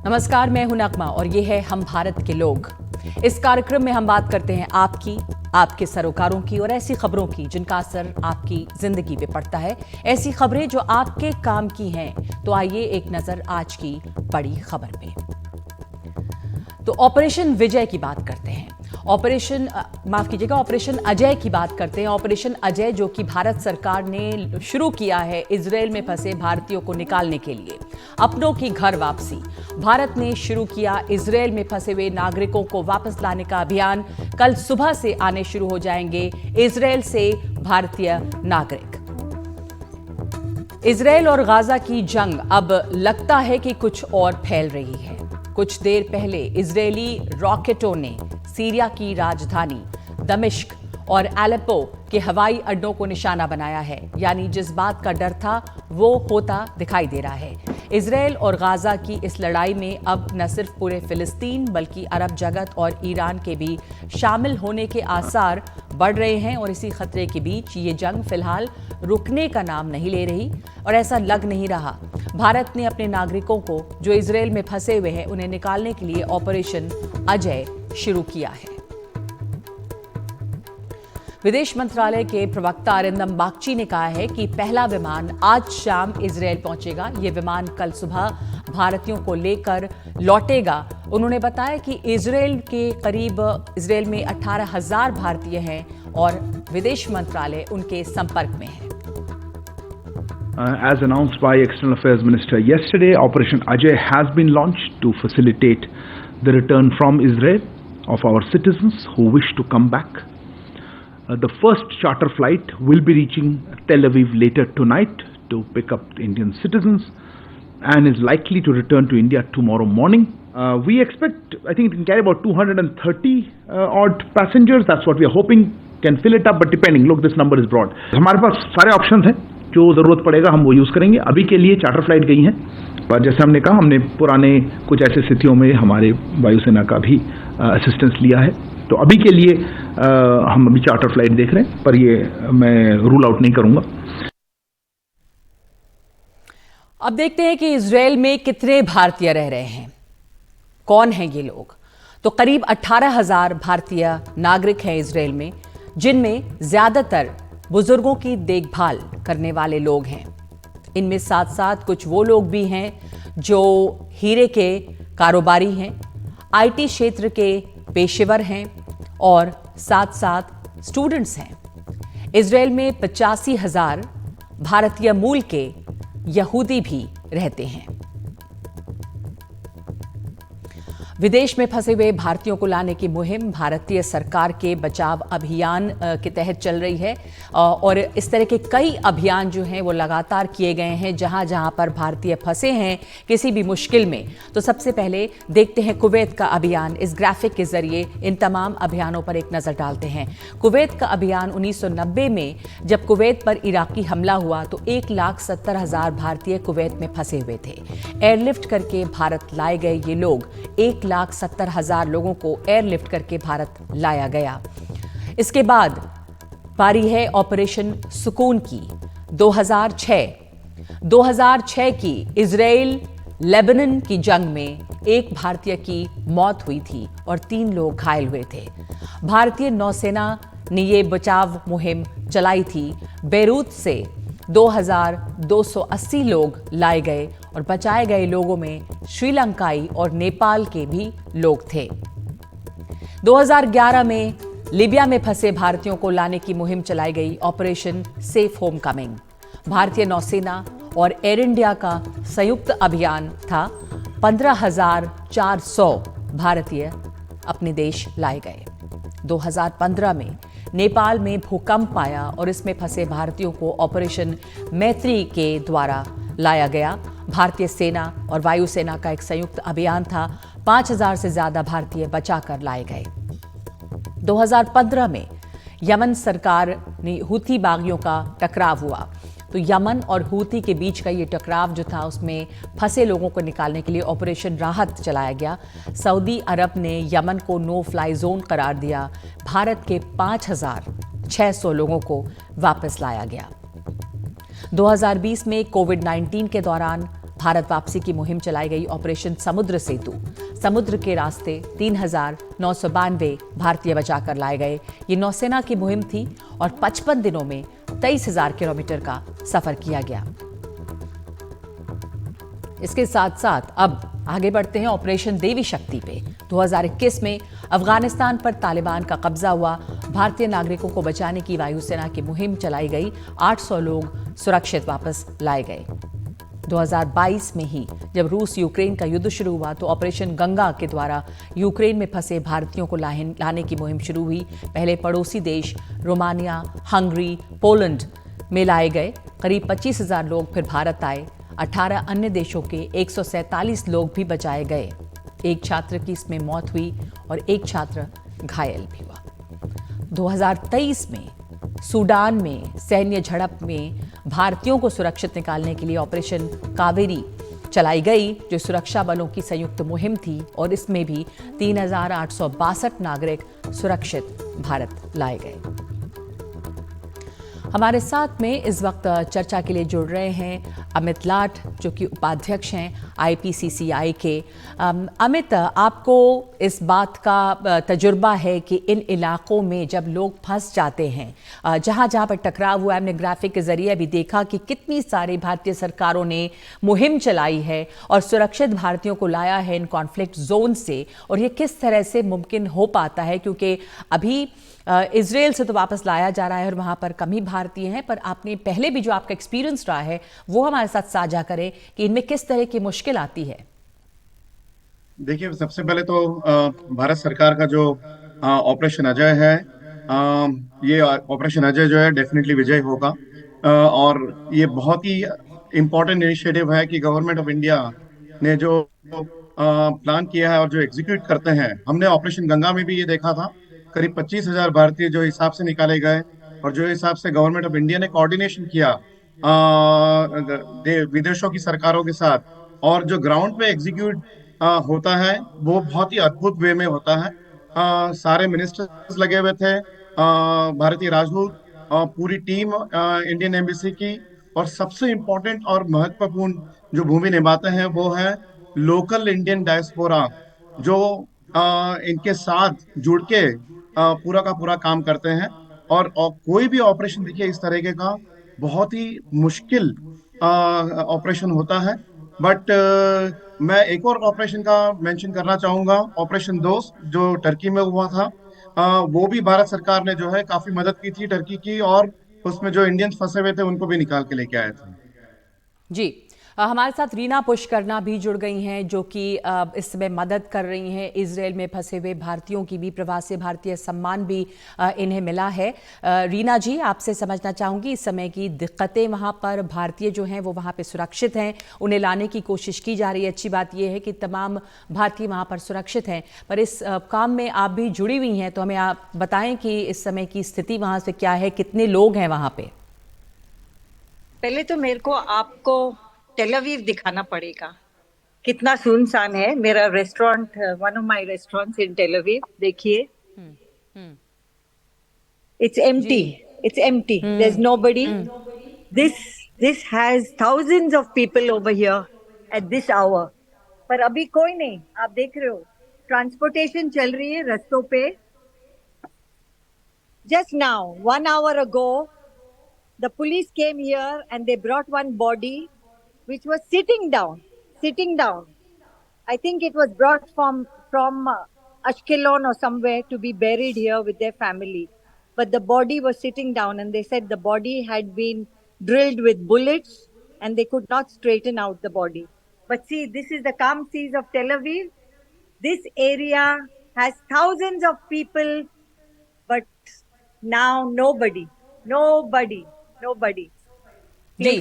नमस्कार, मैं हूं नगमा और ये है हम भारत के लोग। इस कार्यक्रम में हम बात करते हैं आपकी, आपके सरोकारों की और ऐसी खबरों की जिनका असर आपकी जिंदगी पे पड़ता है, ऐसी खबरें जो आपके काम की हैं। तो आइए एक नजर आज की बड़ी खबर पे। तो ऑपरेशन विजय की बात करते हैं। ऑपरेशन अजय की बात करते हैं। ऑपरेशन अजय जो कि भारत सरकार ने शुरू किया है इजरायल में फंसे भारतीयों को निकालने के लिए। अपनों की घर वापसी। भारत ने शुरू किया इजरायल में फंसे हुए नागरिकों को वापस लाने का अभियान। कल सुबह से आने शुरू हो जाएंगे इजरायल से भारतीय नागरिक। इजरायल और गाजा की जंग अब लगता है कि कुछ और फैल रही है। कुछ देर पहले इजरायली रॉकेटों ने सीरिया की राजधानी दमिश्क और एलेप्पो के हवाई अड्डों को निशाना बनाया है। यानी जिस बात का डर था वो होता दिखाई दे रहा है। इजरायल और गाजा की इस लड़ाई में अब न सिर्फ पूरे फिलिस्तीन बल्कि अरब जगत और ईरान के भी शामिल होने के आसार बढ़ रहे हैं। और इसी खतरे के बीच ये जंग फिलहाल रुकने का नाम नहीं ले रही और ऐसा लग नहीं रहा। भारत ने अपने नागरिकों को जो इजरायल में फंसे हुए हैं उन्हें निकालने के लिए ऑपरेशन अजय शुरू किया है। विदेश मंत्रालय के प्रवक्ता अरिंदम बागची ने कहा है कि पहला विमान आज शाम इजरायल पहुंचेगा। ये विमान कल सुबह भारतीयों को लेकर लौटेगा। उन्होंने बताया कि इजरायल में 18,000 भारतीय हैं और विदेश मंत्रालय उनके संपर्क में है। As announced by External Affairs Minister yesterday, Operation Ajay has been launched to facilitate the return from Israel of our citizens who wish to come back. The first charter flight will be reaching Tel Aviv later tonight to pick up Indian citizens and is likely to return to India tomorrow morning. We expect, I think it can carry about 230 odd passengers. That's what we are hoping can fill it up, but depending, look, this number is broad. हमारे पास सारे options हैं, जो ज़रूरत पड़ेगा हम वो use करेंगे। अभी के लिए चार्टर फ्लाइट गई हैं, पर जैसे हमने कहा हमने पुराने कुछ ऐसे स्थितियों में हमारे वायुसेना का भी असिस्टेंस लिया है। तो अभी के लिए हम अभी चार्टर फ्लाइट देख रहे हैं, पर ये मैं रूल आउट नहीं करूंगा। अब देखते हैं कि इजरायल में कितने भारतीय रह रहे हैं, कौन हैं ये लोग। तो करीब 18,000 भारतीय नागरिक हैं इजरायल में, जिनमें ज्यादातर बुजुर्गों की देखभाल करने वाले लोग हैं। इनमें साथ साथ कुछ वो लोग भी हैं जो हीरे के कारोबारी हैं, आईटी क्षेत्र के पेशेवर हैं और साथ साथ स्टूडेंट्स हैं। इजरायल में 85,000 भारतीय मूल के यहूदी भी रहते हैं। विदेश में फंसे हुए भारतीयों को लाने की मुहिम भारतीय सरकार के बचाव अभियान के तहत चल रही है और इस तरह के कई अभियान जो हैं वो लगातार किए गए हैं जहां जहां पर भारतीय फंसे हैं किसी भी मुश्किल में। तो सबसे पहले देखते हैं कुवैत का अभियान। इस ग्राफिक के जरिए इन तमाम अभियानों पर एक नजर डालते हैं। कुवैत का अभियान 1990 में जब कुवैत पर इराकी हमला हुआ तो 1,70,000 भारतीय कुवैत में फंसे हुए थे। एयरलिफ्ट करके भारत लाए गए ये लोग 1,70,000 लोगों को एयरलिफ्ट करके भारत लाया गया। इसके बाद पारी है ऑपरेशन सुकून की। 2006 की इजराइल लेबनान की जंग में एक भारतीय की मौत हुई थी और 3 लोग घायल हुए थे। भारतीय नौसेना ने ये बचाव मुहिम चलाई थी। बेरूत से 2,280 लोग लाए गए और बचाए गए लोगों में श्रीलंकाई और नेपाल के भी लोग थे। 2011 में लीबिया में फंसे भारतीयों को लाने की मुहिम चलाई गई, ऑपरेशन सेफ होम कमिंग। भारतीय नौसेना और एयर इंडिया का संयुक्त अभियान था। 15,400 भारतीय अपने देश लाए गए। 2015 में नेपाल में भूकंप आया और इसमें फंसे भारतीयों को ऑपरेशन मैत्री के द्वारा लाया गया। भारतीय सेना और वायुसेना का एक संयुक्त अभियान था। 5,000 से ज्यादा भारतीय बचाकर लाए गए। 2015 में यमन सरकार ने हूथी बागियों का टकराव हुआ। तो यमन और हूथी के बीच का ये टकराव जो था उसमें फंसे लोगों को निकालने के लिए ऑपरेशन राहत चलाया गया। सऊदी अरब ने यमन को नो फ्लाई जोन करार दिया। भारत के 5,600 लोगों को वापस लाया गया। 2020 में कोविड-19 के दौरान भारत वापसी की मुहिम चलाई गई ऑपरेशन समुद्र सेतु। समुद्र के रास्ते 3,992 भारतीय बचाकर लाए गए। ये नौसेना की मुहिम थी और 55 दिनों में 23,000 किलोमीटर का सफर किया गया। इसके साथ साथ अब आगे बढ़ते हैं ऑपरेशन देवी शक्ति पे। 2021 में अफगानिस्तान पर तालिबान का कब्जा हुआ। भारतीय नागरिकों को बचाने की वायुसेना की मुहिम चलाई गई। 800 लोग सुरक्षित वापस लाए गए। 2022 में ही जब रूस यूक्रेन का युद्ध शुरू हुआ तो ऑपरेशन गंगा के द्वारा यूक्रेन में फंसे भारतीयों को लाने की मुहिम शुरू हुई। पहले पड़ोसी देश रोमानिया, हंगरी, पोलैंड में लाए गए। करीब 25,000 लोग फिर भारत आए। 18 अन्य देशों के 147 लोग भी बचाए गए। एक छात्र की इसमें मौत हुई और एक छात्र घायल भी हुआ। 2023 में सूडान में सैन्य झड़प में भारतीयों को सुरक्षित निकालने के लिए ऑपरेशन कावेरी चलाई गई, जो सुरक्षा बलों की संयुक्त मुहिम थी और इसमें भी 3,862 नागरिक सुरक्षित भारत लाए गए। हमारे साथ में इस वक्त चर्चा के लिए जुड़ रहे हैं अमित लाठ, जो कि उपाध्यक्ष हैं IPCCI के। अमित, आपको इस बात का तजुर्बा है कि इन इलाकों में जब लोग फंस जाते हैं, जहाँ जहाँ पर टकराव हुआ, हमने ग्राफिक के जरिए भी देखा कि कितनी सारी भारतीय सरकारों ने मुहिम चलाई है और सुरक्षित भारतीयों को लाया है इन कॉन्फ्लिक्ट जोन से, और ये किस तरह से मुमकिन हो पाता है, क्योंकि अभी इजराइल से तो वापस लाया जा रहा है और वहाँ पर कम ही भारतीय हैं, पर आपने पहले भी जो आपका एक्सपीरियंस रहा है वो हमारे साथ साझा करें कि इनमें किस तरह की मुश्किल आती है। देखिए, सबसे पहले तो भारत सरकार का जो ऑपरेशन अजय है, ये ऑपरेशन अजय जो है डेफिनेटली विजय होगा। और ये बहुत ही इम्पोर्टेंट इनिशिएटिव है कि गवर्नमेंट ऑफ इंडिया ने जो प्लान किया है और जो एग्जीक्यूट करते हैं। हमने ऑपरेशन गंगा में भी ये देखा था, करीब 25,000 भारतीय जो हिसाब से निकाले गए और जो हिसाब से गवर्नमेंट ऑफ इंडिया ने कोऑर्डिनेशन किया विदेशों की सरकारों के साथ, और जो ग्राउंड पे एग्जीक्यूट होता है वो बहुत ही अद्भुत वे में होता है। सारे मिनिस्टर्स लगे हुए थे, भारतीय राजदूत, पूरी टीम इंडियन एम्बेसी की, और सबसे इम्पोर्टेंट और महत्वपूर्ण जो भूमि निभाते हैं वो है लोकल इंडियन डायस्पोरा, जो इनके साथ जुड़ के पूरा का पूरा काम करते हैं। और कोई भी ऑपरेशन देखिए इस तरीके का बहुत ही मुश्किल ऑपरेशन होता है। बट मैं एक और ऑपरेशन का मेंशन करना चाहूंगा, ऑपरेशन दोस्त जो टर्की में हुआ था। वो भी भारत सरकार ने जो है काफी मदद की थी टर्की की, और उसमें जो इंडियंस फंसे हुए थे उनको भी निकाल के लेके आए थे। जी, हमारे साथ रीना पुष्करना भी जुड़ गई हैं, जो कि इस समय मदद कर रही हैं इजराइल में फंसे हुए भारतीयों की भी। प्रवासी भारतीय सम्मान भी इन्हें मिला है। रीना जी, आपसे समझना चाहूँगी इस समय की दिक्कतें वहाँ पर। भारतीय जो हैं वो वहाँ पे सुरक्षित हैं, उन्हें लाने की कोशिश की जा रही है। अच्छी बात यह है कि तमाम भारतीय वहाँ पर सुरक्षित हैं, पर इस काम में आप भी जुड़ी हुई हैं, तो हमें आप बताएं कि इस समय की स्थिति वहाँ से क्या है, कितने लोग हैं वहाँ पे। पहले तो मेरे को आपको टेल अवीव दिखाना पड़ेगा, कितना सुनसान है। मेरा restaurant, one of my restaurants in Tel Aviv, देखिए it's empty, there is nobody. This has thousands of people over here at this hour, पर अभी कोई नहीं। आप देख रहे हो ट्रांसपोर्टेशन चल रही है रास्तों पे। Just now 1 hour ago the police came here and they brought one body which was sitting down. I think it was brought from Ashkelon or somewhere to be buried here with their family. But the body was sitting down, and they said the body had been drilled with bullets and they could not straighten out the body. But see, this is the calm seas of Tel Aviv. This area has thousands of people, but now nobody. जी,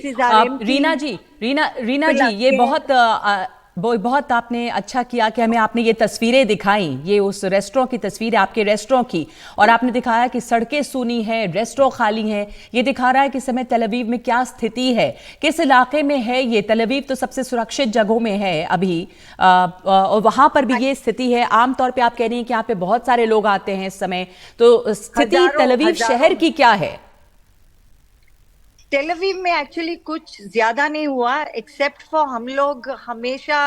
रीना जी, ये बहुत आपने अच्छा किया कि हमें आपने ये तस्वीरें दिखाई। ये उस रेस्टोरेंट की तस्वीर है, आपके रेस्टोरेंट की, और आपने दिखाया कि सड़कें सूनी हैं, रेस्टोरेंट खाली हैं। ये दिखा रहा है कि इस समय तल अवीव में क्या स्थिति है, किस इलाके में है ये। तल अवीव तो सबसे सुरक्षित जगहों में है अभी, और वहां पर भी ये स्थिति है। आमतौर पर आप कह रही हैं कि यहाँ पे बहुत सारे लोग आते हैं इस समय, तो स्थिति तल अवीव शहर की क्या है? टेलवीव में एक्चुअली कुछ ज्यादा नहीं हुआ, एक्सेप्ट फॉर हम लोग हमेशा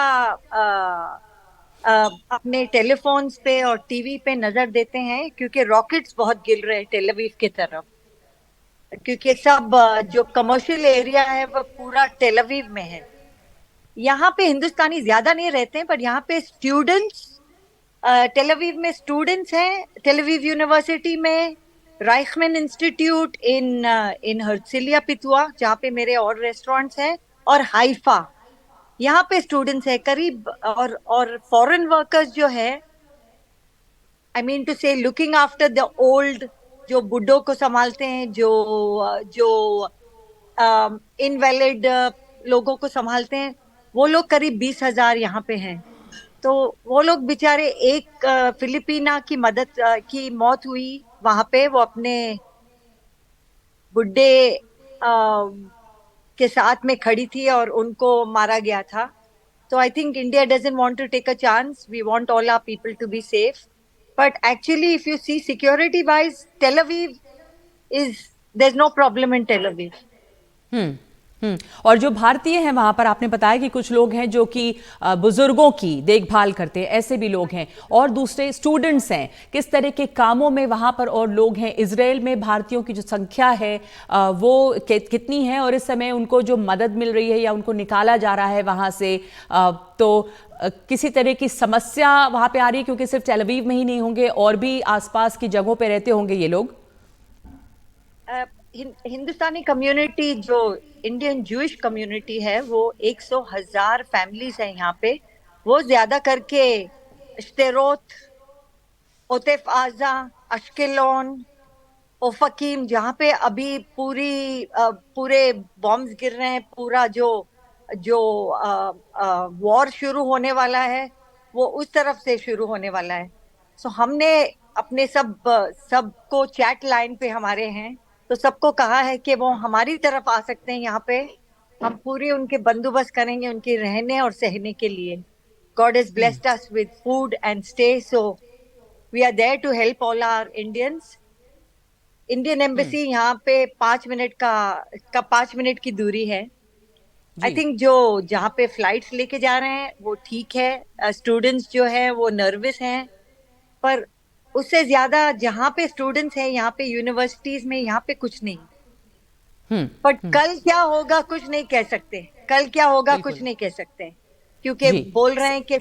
अपने टेलीफोन्स पे और टीवी पे नजर देते हैं, क्योंकि रॉकेट्स बहुत गिर रहे हैं टेलवीव की तरफ, क्योंकि सब जो कमर्शियल एरिया है वो पूरा टेलवीव में है। यहाँ पे हिंदुस्तानी ज्यादा नहीं रहते हैं, पर यहाँ पे स्टूडेंट्स, टेलवीव में स्टूडेंट्स हैं, टेलवीव यूनिवर्सिटी में, राइखमैन इंस्टीट्यूट इन हर्सिलिया पितुआ जहाँ पे मेरे और रेस्टोरेंट्स हैं, और हाइफा, यहाँ पे स्टूडेंट्स है करीब। और फॉरेन वर्कर्स जो है, आई मीन टू से लुकिंग आफ्टर द ओल्ड, जो बुड्ढों को संभालते हैं, जो इनवैलिड लोगों को संभालते हैं, वो लोग करीब 20,000 यहाँ पे हैं। तो वो लोग बेचारे, एक फिलिपीना की की मौत हुई वहां पे, वो अपने बुड्ढे के साथ में खड़ी थी और उनको मारा गया था। तो I think India doesn't want to take a chance, we want all our people to be safe, but actually if you see security wise, Tel Aviv is, there is no problem in Tel Aviv. Hmm और जो भारतीय हैं वहां पर, आपने बताया कि कुछ लोग हैं जो कि बुजुर्गों की देखभाल करते हैं, ऐसे भी लोग हैं, और दूसरे स्टूडेंट्स हैं। किस तरह के कामों में वहां पर और लोग हैं? इजराइल में भारतीयों की जो संख्या है वो कितनी है, और इस समय उनको जो मदद मिल रही है या उनको निकाला जा रहा है वहां से, तो किसी तरह की समस्या वहां पे आ रही है? क्योंकि सिर्फ टेल अवीव में ही नहीं होंगे, और भी आसपास की जगहों पे रहते होंगे ये लोग। हिंदुस्तानी कम्युनिटी, जो इंडियन जूइश कम्युनिटी है, वो 100,000 फैमिलीज है यहाँ पे। वो ज्यादा करके श्तेरोत, ओतेफ आजा, अश्केलोन, ओफकीम, जहाँ पे अभी पूरे बॉम्ब्स गिर रहे हैं, पूरा जो जो वॉर शुरू होने वाला है वो उस तरफ से शुरू होने वाला है। सो हमने अपने सबको चैट लाइन पे हमारे हैं, तो सबको कहा है कि वो हमारी तरफ आ सकते हैं यहाँ पे। हम पूरी उनके बंदोबस्त करेंगे उनके रहने और सहने के लिए। God has blessed us with food and stay, so we are there to help all our Indians. Indian embassy यहाँ पे 5 मिनट का 5 मिनट की दूरी है। आई थिंक जो जहाँ पे फ्लाइट्स लेके जा रहे हैं वो ठीक है। स्टूडेंट्स जो है वो नर्वस हैं, पर उससे ज्यादा जहाँ पे स्टूडेंट्स हैं, यहाँ पे यूनिवर्सिटीज में, यहाँ पे कुछ नहीं। बट कल क्या होगा कुछ नहीं कह सकते, कल क्या होगा कुछ नहीं कह सकते, क्योंकि बोल रहे हैं कि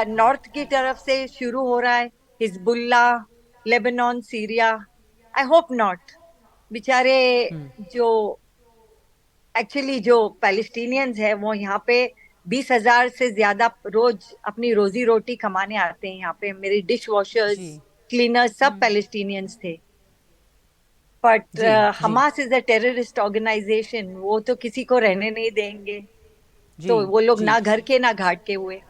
नॉर्थ की तरफ से शुरू हो रहा है, Hezbollah, Lebanon, Syria. I hope not. बेचारे जो एक्चुअली जो पैलेस्टीनियंस है वो यहाँ पे 20,000 से ज्यादा रोज अपनी रोजी रोटी कमाने आते हैं यहाँ पे। मेरे डिश वॉशर्स, क्लीनर्स सब पैलेस्टीनियंस थे। But Hamas is a terrorist organisation, वो तो किसी को रहने नहीं देंगे। तो वो लोग ना घर के ना घाट के हुए।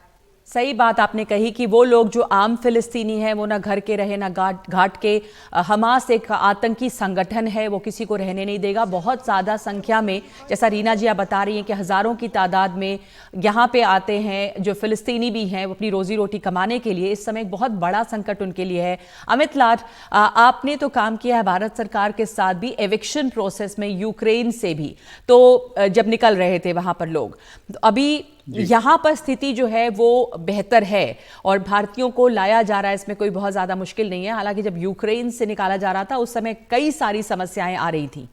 सही बात आपने कही कि वो लोग जो आम फिलिस्तीनी हैं वो ना घर के रहे ना घाट के। हमास एक आतंकी संगठन है, वो किसी को रहने नहीं देगा। बहुत ज़्यादा संख्या में, जैसा रीना जी आप बता रही हैं कि हज़ारों की तादाद में यहाँ पे आते हैं जो फिलिस्तीनी भी हैं, वो अपनी रोजी रोटी कमाने के लिए। इस समय एक बहुत बड़ा संकट उनके लिए है। अमित लाड, आपने तो काम किया है भारत सरकार के साथ भी एविक्शन प्रोसेस में, यूक्रेन से भी, तो जब निकल रहे थे वहाँ पर लोग, तो अभी यहाँ पर स्थिति जो है वो बेहतर है और भारतीयों को लाया जा रहा है, इसमें कोई बहुत ज्यादा मुश्किल नहीं है। हालांकि जब यूक्रेन से निकाला जा रहा था उस समय कई सारी समस्याएं आ रही थी।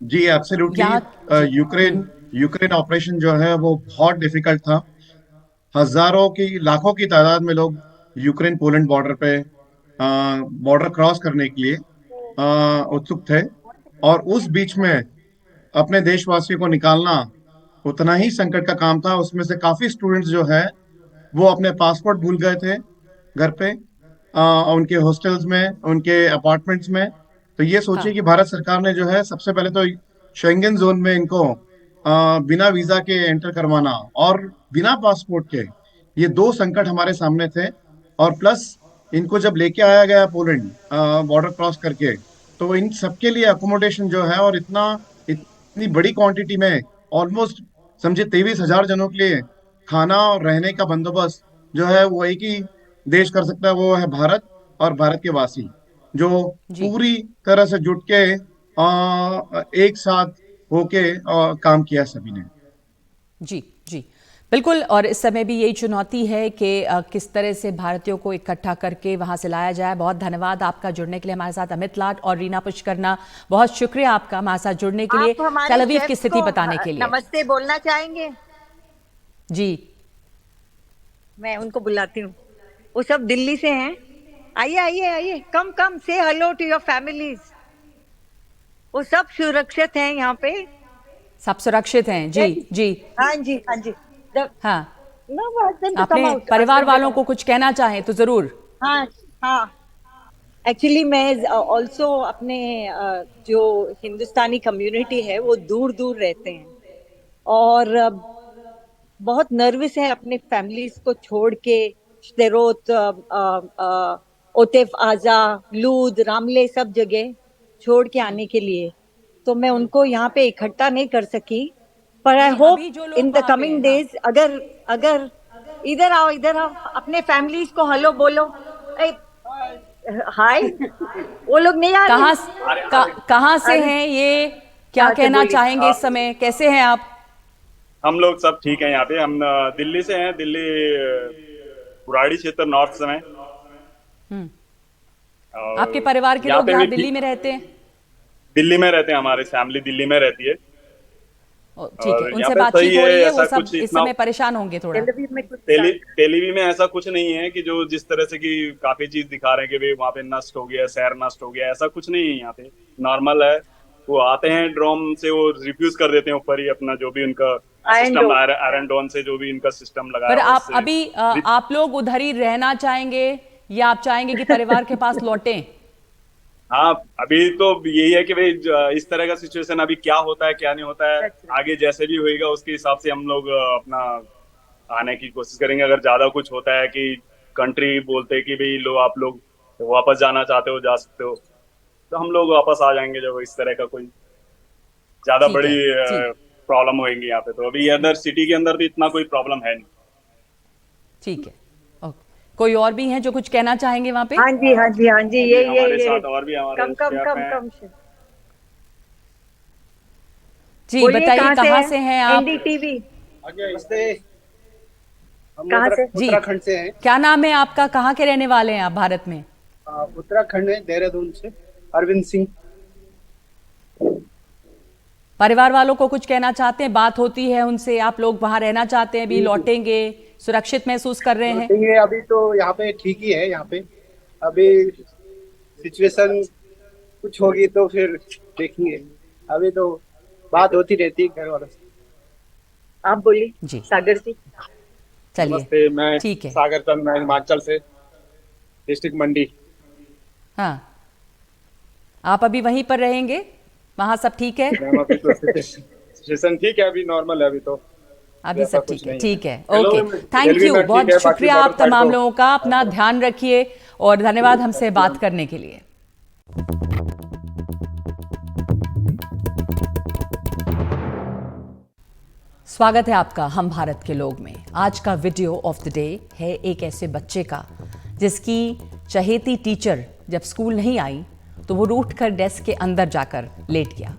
जी एब्सोल्युटली। यूक्रेन ऑपरेशन जो है वो बहुत डिफिकल्ट था। हजारों की, लाखों की तादाद में लोग यूक्रेन पोलैंड बॉर्डर पे बॉर्डर क्रॉस करने के लिए उत्सुक थे, और उस बीच में अपने देशवासियों को निकालना उतना ही संकट का काम था। उसमें से काफी स्टूडेंट्स जो है वो अपने पासपोर्ट भूल गए थे घर पे, उनके हॉस्टल्स में, उनके अपार्टमेंट्स में। तो ये सोचिए कि भारत सरकार ने जो है सबसे पहले तो शेंगन जोन में इनको बिना वीजा के एंटर करवाना और बिना पासपोर्ट के, ये दो संकट हमारे सामने थे। और प्लस इनको जब लेके आया गया पोलैंड बॉर्डर क्रॉस करके, तो इन सबके लिए अकोमोडेशन जो है, और इतनी बड़ी क्वांटिटी में, ऑलमोस्ट समझे 23,000 जनों के लिए खाना और रहने का बंदोबस्त जो है वो एक ही देश कर सकता है, वो है भारत। और भारत के वासी जो पूरी तरह से जुट के एक साथ होके काम किया सभी ने। जी जी बिल्कुल। और इस समय भी यही चुनौती है कि किस तरह से भारतीयों को इकट्ठा करके वहां से लाया जाए। बहुत धन्यवाद आपका जुड़ने के लिए हमारे साथ, अमित लाट और रीना पुष्करना, बहुत शुक्रिया आपका हमारे साथ जुड़ने के लिए, आप हमारे टेल अवीव की शेफ्स स्थिति को बताने के लिए। नमस्ते बोलना चाहेंगे? जी मैं उनको बुलाती हूँ, वो सब दिल्ली से हैं। आइए आइए आइए, कम कम, से हेलो टू योर फैमिलीज। वो सब सुरक्षित हैं यहाँ पे। सब सुरक्षित हैं? जी जी हाँ जी हाँ जी। हाँ। No, ask them to come अपने out. परिवार Ask them to वालों come को कुछ कहना चाहें तो जरूर। हाँ हाँ। एक्चुअली मैं ऑल्सो अपने जो हिंदुस्तानी कम्युनिटी है वो दूर दूर रहते हैं, और बहुत नर्वस है अपने फैमिलीज को छोड़ के। शदेरोत, ओतेफ आजा, लूद, रामले, सब जगह छोड़ के आने के लिए। तो मैं उनको यहाँ पे इकट्ठा नहीं कर सकी, पर आई नहीं, होप अभी जो लोग इन द वहाँ पे कमिंग हैं, डेज, अगर अगर इधर आओ, इधर आओ, अपने फैमिलीज को हेलो बोलो, हाय। वो लोग नहीं आ कहाँ रहे। कहाँ से अरे, हैं ये, क्या हाँ, तो कहना बोलिए। चाहेंगे इस समय, कैसे हैं आप? हम लोग सब ठीक हैं यहाँ पे। हम दिल्ली से हैं, दिल्ली पुराड़ी क्षेत्र नॉर्थ से हैं। और आपके परिवार के यहाँ लोग पे यहाँ भी दिल्ली में रहते हैं? दिल्ली में रहते हैं, हमारी फैमिली दिल्ली में रहती है। ठीक है, और यहाँ उनसे पे बातचीत सही हो रही है, है, वो ऐसा सब कुछ इस इतना समय परेशान होंगे थोड़ा। टेलीविजन में कुछ टेलीवी में ऐसा कुछ नहीं है कि जो जिस तरह से कि काफी चीज दिखा रहे हैं कि भाई वहाँ पे नष्ट हो गया, शहर नष्ट हो गया, ऐसा कुछ नहीं है। यहाँ पे नॉर्मल है। वो आते हैं ड्रोन से, वो रिफ्यूज कर देते हैं ऊपर ही अपना जो भी उनका सिस्टम, आयरन डोन से जो भी इनका सिस्टम लगाया पर हुआ है, आप उससे अभी आप लोग उधर ही रहना चाहेंगे या आप चाहेंगे कि परिवार के पास लौटें? हाँ, अभी तो यही है कि भाई इस तरह का सिचुएशन अभी क्या होता है क्या नहीं होता है, आगे जैसे भी होएगा उसके हिसाब से हम लोग अपना आने की कोशिश करेंगे। अगर ज्यादा कुछ होता है कि कंट्री बोलते हैं कि भाई लो आप लोग वापस जाना चाहते हो जा सकते हो, तो हम लोग वापस आ जाएंगे जब इस तरह का कोई ज्यादा ठीक बड़ी है, जी प्रॉब्लम होएगी यहाँ पे। तो अभी अदर सिटी के अंदर भी इतना कोई प्रॉब्लम है नहीं। ठीक है, ओके। कोई और भी हैं जो कुछ कहना चाहेंगे वहां पे? हाँ जी हाँ जी हाँ जी, ये हमारे साथ और भी हमारे कम कम शेफ कम हैं। कम। जी बोलिए, बताइए, कहाँ से हैं आप? एनडीटीवी। नमस्ते। हम कहाँ से? जी, उत्तराखंड से हैं। क्या नाम है आपका, कहाँ के रहने वाले हैं आप भारत में? उत्तराखंड में देहरादून से अरविंद सिंह। परिवार वालों को कुछ कहना चाहते हैं? बात होती है उनसे, आप लोग वहां रहना चाहते हैं, अभी लौटेंगे, सुरक्षित महसूस कर रहे हैं? ये अभी तो यहाँ पे ठीक ही है। यहाँ पे अभी सिचुएशन कुछ होगी तो फिर देखेंगे। अभी तो बात होती रहती है घर वालों से। आप बोलिए जी। सागर जी। चलिए, नमस्ते, मैं ठीक है। सागर चंद, मैं हिमाचल से, डिस्ट्रिक्ट मंडी। हाँ, आप अभी वहीं पर रहेंगे, वहां सब ठीक है? मैम अभी तो सिचुएशन ठीक है, अभी नॉर्मल है अभी तो। अभी ऐसा सब कुछ ठीक है, नहीं ठीक है, hello, okay, thank railway you. में ठीक बहुत है, बाकी शुक्रिया आप बॉर्डर साइड तमाम तो- लोगों का, अपना ध्यान रखिए और धन्यवाद हमसे बात करने के लिए। स्वागत है आपका हम भारत के लोग में। आज का वीडियो ऑफ द डे है एक ऐसे बच्चे का जिसकी चहेती टीचर जब स्कूल नहीं आई तो वो रूठ कर डेस्क के अंदर जाकर लेट गया।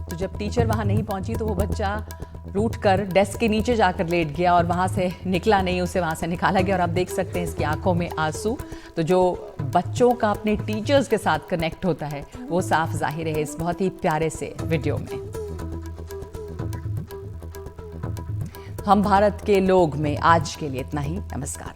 तो जब टीचर वहां नहीं पहुंची तो वो बच्चा रूठ कर डेस्क के नीचे जाकर लेट गया और वहां से निकला नहीं, उसे वहां से निकाला गया। और आप देख सकते हैं इसकी आंखों में आंसू। तो जो बच्चों का अपने टीचर्स के साथ कनेक्ट होता है वो साफ जाहिर है इस बहुत ही प्यारे से वीडियो में। हम भारत के लोग में आज के लिए इतना ही। नमस्कार।